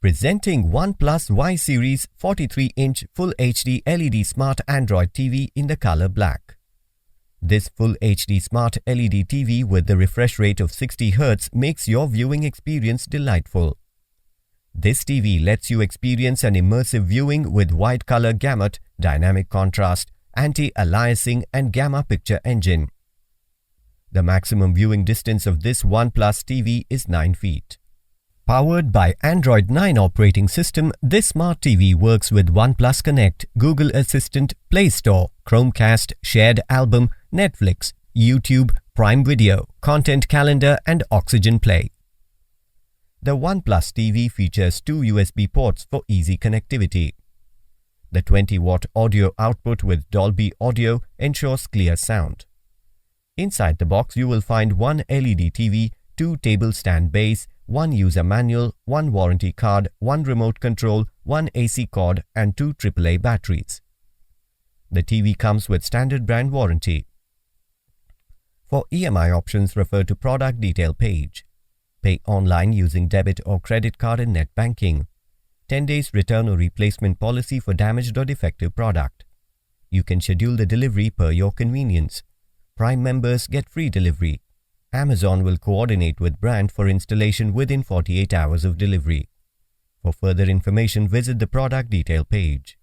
Presenting OnePlus Y Series 43-inch Full HD LED Smart Android TV in the color black. This Full HD Smart LED TV with the refresh rate of 60 Hz makes your viewing experience delightful. This TV lets you experience an immersive viewing with wide color gamut, dynamic contrast, anti-aliasing and gamma picture engine. The maximum viewing distance of this OnePlus TV is 9 feet. Powered by Android 9 operating system, this smart TV works with OnePlus Connect, Google Assistant, Play Store, Chromecast, Shared Album, Netflix, YouTube, Prime Video, Content Calendar and Oxygen Play. The OnePlus TV features 2 USB ports for easy connectivity. The 20-watt audio output with Dolby Audio ensures clear sound. Inside the box you will find one LED TV, 2 table stand bays, 1 user manual, 1 warranty card, 1 remote control, 1 AC cord and 2 AAA batteries. The TV comes with standard brand warranty. For EMI options, refer to product detail page. Pay online using debit or credit card and net banking. 10 days return or replacement policy for damaged or defective product. You can schedule the delivery per your convenience. Prime members get free delivery. Amazon will coordinate with brand for installation within 48 hours of delivery. For further information, visit the product detail page.